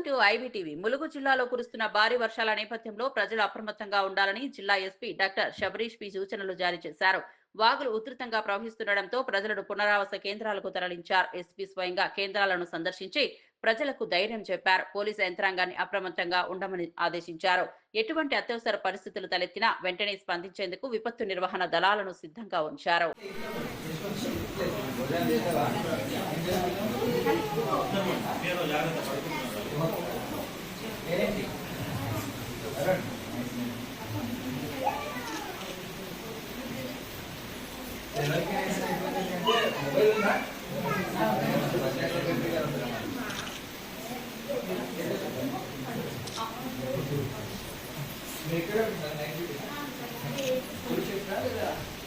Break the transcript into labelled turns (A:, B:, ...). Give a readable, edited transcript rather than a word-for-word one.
A: To IBTV. Mulugu జిల్లాలో కురుస్తున్న భారీ వర్షాల నేపథ్యంలో ప్రజలు అప్రమత్తంగా ఉండాలని జిల్లా ఎస్పీ డాక్టర్ శబరీష్ పి సూచనలు జారీ చేశారు. వాగులు ఉధృతంగా ప్రవహిస్తుండటంతో ప్రజలను పునరావాస కేంద్రాలకు తరలించారు. ఎస్పీ స్వయంగా కేంద్రాలను సందర్శించి ప్రజలకు ధైర్యం చెప్పారు. పోలీసు యంత్రాంగాన్ని అప్రమత్తంగా ఉండమని ఆదేశించారు. ఎటువంటి అత్యవసర పరిస్థితులు తలెత్తినా వెంటనే స్పందించేందుకు విపత్తు నిర్వహణ దళాలను సిద్ధంగా ఉంచారు.
B: Make it up.